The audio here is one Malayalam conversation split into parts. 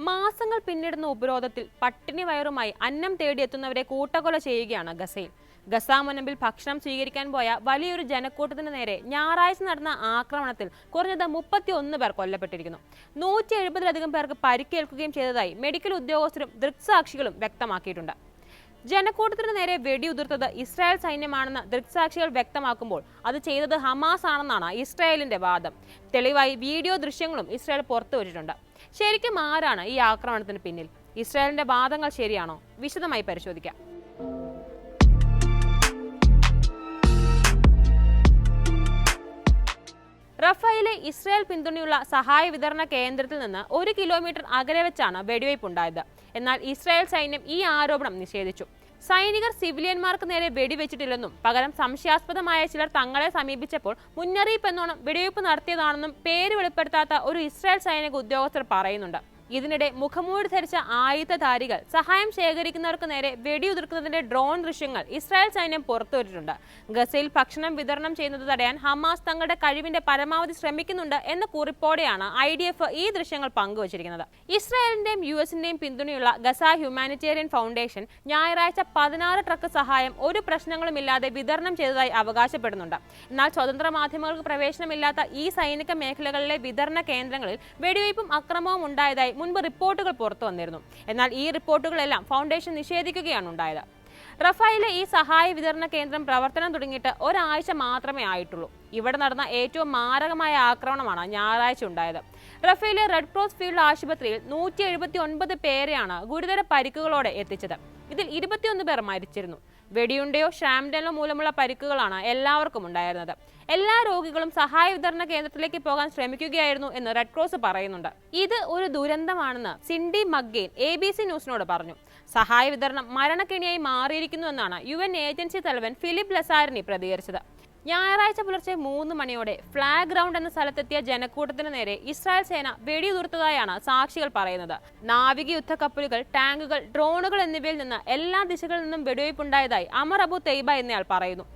മാസങ്ങൾ പിന്നിടുന്ന ഉപരോധത്തിൽ പട്ടിണി വയറുമായി അന്നം തേടിയെത്തുന്നവരെ കൂട്ടക്കൊല ചെയ്യുകയാണ് ഗസയിൽ. ഗസ മുനമ്പിൽ ഭക്ഷണം സ്വീകരിക്കാൻ പോയ വലിയൊരു ജനക്കൂട്ടത്തിന് നേരെ ഞായറാഴ്ച നടന്ന ആക്രമണത്തിൽ കുറഞ്ഞത് 31 പേർ കൊല്ലപ്പെട്ടിരിക്കുന്നു. 170-ലധികം പേർക്ക് പരിക്കേൽക്കുകയും ചെയ്തതായി മെഡിക്കൽ ഉദ്യോഗസ്ഥരും ദൃക്സാക്ഷികളും വ്യക്തമാക്കിയിട്ടുണ്ട്. ജനക്കൂട്ടത്തിന് നേരെ വെടിയുതിർത്തത് ഇസ്രായേൽ സൈന്യമാണെന്ന് ദൃക്സാക്ഷികൾ വ്യക്തമാക്കുമ്പോൾ അത് ചെയ്തത് ഹമാസ് ആണെന്നാണ് ഇസ്രായേലിന്റെ വാദം. തെളിവായി വീഡിയോ ദൃശ്യങ്ങളും ഇസ്രായേൽ പുറത്തുവിട്ടിട്ടുണ്ട്. ശരിക്കും ആരാണ് ഈ ആക്രമണത്തിന് പിന്നിൽ? ഇസ്രായേലിന്റെ വാദങ്ങൾ ശരിയാണോ? വിശദമായി പരിശോധിക്കാം. റഫായിലെ ഇസ്രായേൽ പിന്തുണയുള്ള സഹായ വിതരണ കേന്ദ്രത്തിൽ നിന്ന് 1 കിലോമീറ്റർ അകലെ വെച്ചാണ് വെടിവയ്പുണ്ടായത്. എന്നാൽ ഇസ്രായേൽ സൈന്യം ഈ ആരോപണം നിഷേധിച്ചു. സൈനികർ സിവിലിയന്മാർക്ക് നേരെ വെടിവെച്ചിട്ടില്ലെന്നും പകരം സംശയാസ്പദമായ ചിലർ തങ്ങളെ സമീപിച്ചപ്പോൾ മുന്നറിയിപ്പെന്നോണം വെടിവയ്പ് നടത്തിയതാണെന്നും പേര് വെളിപ്പെടുത്താത്ത ഒരു ഇസ്രായേൽ സൈനിക ഉദ്യോഗസ്ഥർ പറയുന്നുണ്ട്. ഇതിനിടെ മുഖംമൂടി ധരിച്ച ആയുധധാരികൾ സഹായം ശേഖരിക്കുന്നവർക്ക് നേരെ വെടിയുതിർക്കുന്നതിന്റെ ഡ്രോൺ ദൃശ്യങ്ങൾ ഇസ്രായേൽ സൈന്യം പുറത്തുവിട്ടിട്ടുണ്ട്. ഗസയിൽ ഭക്ഷണം വിതരണം ചെയ്യുന്നത് തടയാൻ ഹമാസ് തങ്ങളുടെ കഴിവിന്റെ പരമാവധി ശ്രമിക്കുന്നുണ്ട് എന്ന കുറിപ്പോടെയാണ് IDF ഈ ദൃശ്യങ്ങൾ പങ്കുവച്ചിരിക്കുന്നത്. ഇസ്രായേലിന്റെയും US-ന്റെയും പിന്തുണയുള്ള ഗസ ഹ്യൂമാനിറ്റേറിയൻ ഫൗണ്ടേഷൻ ഞായറാഴ്ച 16 ട്രക്ക് സഹായം ഒരു പ്രശ്നങ്ങളുമില്ലാതെ വിതരണം ചെയ്തതായി അവകാശപ്പെടുന്നുണ്ട്. എന്നാൽ സ്വതന്ത്ര മാധ്യമങ്ങൾക്ക് പ്രവേശനമില്ലാത്ത ഈ സൈനിക മേഖലകളിലെ വിതരണ കേന്ദ്രങ്ങളിൽ വെടിവയ്പും അക്രമവും ഉണ്ടായതായി മുൻപ് റിപ്പോർട്ടുകൾ പുറത്തു വന്നിരുന്നു. എന്നാൽ ഈ റിപ്പോർട്ടുകളെല്ലാം ഫൗണ്ടേഷൻ നിഷേധിക്കുകയാണ് ഉണ്ടായത്. റഫായിലെ ഈ സഹായ വിതരണ കേന്ദ്രം പ്രവർത്തനം തുടങ്ങിയിട്ട് ഒരാഴ്ച മാത്രമേ ആയിട്ടുള്ളൂ. ഇവിടെ നടന്ന ഏറ്റവും മാരകമായ ആക്രമണമാണ് ഞായറാഴ്ച ഉണ്ടായത്. റഫേലിലെ റെഡ് ക്രോസ് ഫീൽഡ് ആശുപത്രിയിൽ 179 പേരെയാണ് ഗുരുതര പരിക്കുകളോടെ എത്തിച്ചത്. ഇതിൽ 21 പേർ മരിച്ചിരുന്നു. വെടിയുണ്ടയോ ഷാംഡനോ മൂലമുള്ള പരിക്കുകളാണ് എല്ലാവർക്കും ഉണ്ടായിരുന്നത്. എല്ലാ രോഗികളും സഹായ വിതരണ കേന്ദ്രത്തിലേക്ക് പോകാൻ ശ്രമിക്കുകയായിരുന്നു എന്ന് റെഡ് ക്രോസ് പറയുന്നുണ്ട്. ഇത് ഒരു ദുരന്തമാണെന്ന് സിൻഡി മക്ഗെയിൻ ABC ന്യൂസിനോട് പറഞ്ഞു. സഹായ വിതരണം മരണക്കെണിയായി മാറിയിരിക്കുന്നുവെന്നാണ് UN ഏജൻസി തലവൻ ഫിലിപ്പ് ലസാരിനി പ്രതികരിച്ചത്. ഞായറാഴ്ച പുലർച്ചെ 3 മണിയോടെ ഫ്ലാഗ് ഗ്രൗണ്ട് എന്ന സ്ഥലത്തെത്തിയ ജനക്കൂട്ടത്തിന് നേരെ ഇസ്രായേൽ സേന വെടിയുതിർത്തതായാണ് സാക്ഷികൾ പറയുന്നത്. നാവിക യുദ്ധക്കപ്പലുകൾ, ടാങ്കുകൾ, ഡ്രോണുകൾ എന്നിവയിൽ നിന്ന് എല്ലാ ദിശകളിൽ നിന്നും വെടിവയ്പുണ്ടായതായി അമർ അബു തൈബ എന്നയാൾ പറയുന്നു.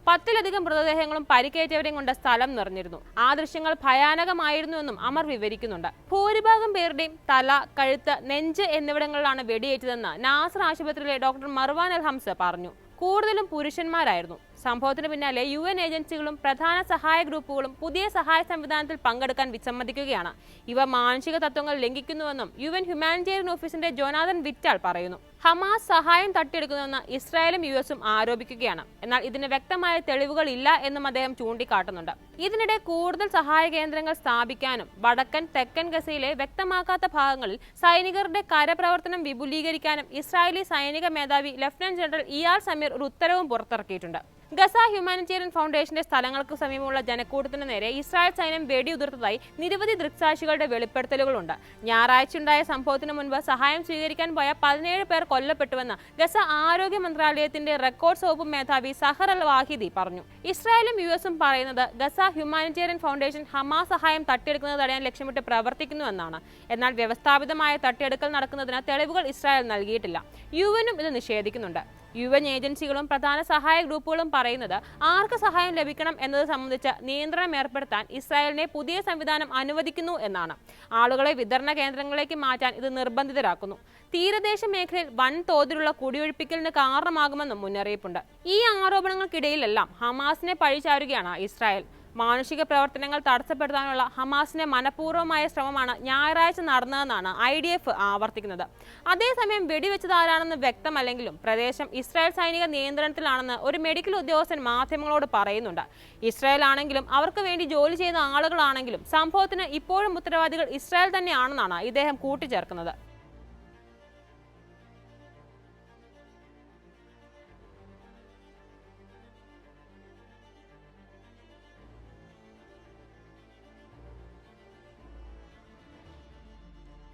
10-ലധികം മൃതദേഹങ്ങളും പരിക്കേറ്റവരെയും കൊണ്ട് സ്ഥലം നിറഞ്ഞിരുന്നു. ആ ദൃശ്യങ്ങൾ ഭയാനകമായിരുന്നുവെന്നും അമർ വിവരിക്കുന്നുണ്ട്. ഭൂരിഭാഗം പേരുടെയും തല, കഴുത്ത്, നെഞ്ച് എന്നിവിടങ്ങളിലാണ് വെടിയേറ്റതെന്ന് നാസർ ആശുപത്രിയിലെ ഡോക്ടർ മർവാൻ അൽ ഹംസ പറഞ്ഞു. കൂടുതലും പുരുഷന്മാരായിരുന്നു. സംഭവത്തിന് പിന്നാലെ UN ഏജൻസികളും പ്രധാന സഹായ ഗ്രൂപ്പുകളും പുതിയ സഹായ സംവിധാനത്തിൽ പങ്കെടുക്കാൻ വിസമ്മതിക്കുകയാണ്. ഇവ മാനുഷിക തത്വങ്ങൾ ലംഘിക്കുന്നുവെന്നും UN ഹ്യൂമാനിറ്റേറിയൻ ഓഫീസിന്റെ ജോനാഥൻ വിറ്റാൾ പറയുന്നു. ഹമാസ് സഹായം തട്ടിയെടുക്കുന്നുവെന്ന് ഇസ്രായേലും US-ഉം ആരോപിക്കുകയാണ്. എന്നാൽ ഇതിന് വ്യക്തമായ തെളിവുകൾ ഇല്ല എന്നും അദ്ദേഹം ചൂണ്ടിക്കാട്ടുന്നുണ്ട്. ഇതിനിടെ കൂടുതൽ സഹായ കേന്ദ്രങ്ങൾ സ്ഥാപിക്കാനും വടക്കൻ തെക്കൻ ഗസയിലെ വ്യക്തമാക്കാത്ത ഭാഗങ്ങളിൽ സൈനികരുടെ കരപ്രവർത്തനം വിപുലീകരിക്കാനും ഇസ്രായേലി സൈനിക മേധാവി ലഫ്റ്റനന്റ് ജനറൽ ഇയാൽ സമീർ ഒരു ഉത്തരവും പുറത്തിറക്കിയിട്ടുണ്ട്. ഗസ ഹ്യൂമാനിറ്റേറിയൻ ഫൗണ്ടേഷന്റെ സ്ഥലങ്ങൾക്ക് സമീപമുള്ള ജനക്കൂട്ടത്തിന് നേരെ ഇസ്രായേൽ സൈന്യം വെടിയുതിർത്തതായി നിരവധി ദൃക്സാക്ഷികളുടെ വെളിപ്പെടുത്തലുകളുണ്ട്. ഞായറാഴ്ചയുണ്ടായ സംഭവത്തിന് മുൻപ് സഹായം സ്വീകരിക്കാൻ പോയ 17 പേർ കൊല്ലപ്പെട്ടുവെന്ന് ഗസ ആരോഗ്യ മന്ത്രാലയത്തിന്റെ റെക്കോർഡ്സ് വകുപ്പ് മേധാവി സഹർ അൽ വാഹിദി പറഞ്ഞു. ഇസ്രായേലും US-ഉം പറയുന്നത് ഗസ ഹ്യൂമാനിറ്റേറിയൻ ഫൗണ്ടേഷൻ ഹമാസ് സഹായം തട്ടിയെടുക്കുന്നത് തടയാൻ ലക്ഷ്യമിട്ട് പ്രവർത്തിക്കുന്നുവെന്നാണ്. എന്നാൽ വ്യവസ്ഥാപിതമായ തട്ടിയെടുക്കൽ നടക്കുന്നതിന് തെളിവുകൾ ഇസ്രായേൽ നൽകിയിട്ടില്ല. UN-ഉം ഇത് നിഷേധിക്കുന്നുണ്ട്. UN ഏജൻസികളും പ്രധാന സഹായ ഗ്രൂപ്പുകളും പറയുന്നത് ആർക്ക് സഹായം ലഭിക്കണം എന്നത് സംബന്ധിച്ച് നിയന്ത്രണം ഏർപ്പെടുത്താൻ ഇസ്രായേലിനെ പുതിയ സംവിധാനം അനുവദിക്കുന്നു എന്നാണ്. ആളുകളെ വിതരണ കേന്ദ്രങ്ങളിലേക്ക് മാറ്റാൻ ഇത് നിർബന്ധിതരാക്കുന്നു. തീരദേശ മേഖലയിൽ വൻതോതിലുള്ള കുടിയൊഴിപ്പിക്കലിന് കാരണമാകുമെന്നും മുന്നറിയിപ്പുണ്ട്. ഈ ആരോപണങ്ങൾക്കിടയിലെല്ലാം ഹമാസിനെ പഴിചാരുകയാണ് ഇസ്രായേൽ. മാനുഷിക പ്രവർത്തനങ്ങൾ തടസ്സപ്പെടുത്താനുള്ള ഹമാസിന്റെ മനഃപൂർവ്വമായ ശ്രമമാണ് ഞായറാഴ്ച നടന്നതെന്നാണ് IDF ആവർത്തിക്കുന്നത്. അതേസമയം വെടിവെച്ചത് ആരാണെന്ന് വ്യക്തമല്ലെങ്കിലും പ്രദേശം ഇസ്രായേൽ സൈനിക നിയന്ത്രണത്തിലാണെന്ന് ഒരു മെഡിക്കൽ ഉദ്യോഗസ്ഥൻ മാധ്യമങ്ങളോട് പറയുന്നുണ്ട്. ഇസ്രായേൽ ആണെങ്കിലും അവർക്ക് വേണ്ടി ജോലി ചെയ്യുന്ന ആളുകളാണെങ്കിലും സംഭവത്തിന് ഇപ്പോഴും ഉത്തരവാദികൾ ഇസ്രായേൽ തന്നെയാണെന്നാണ് ഇദ്ദേഹം കൂട്ടിച്ചേർക്കുന്നത്.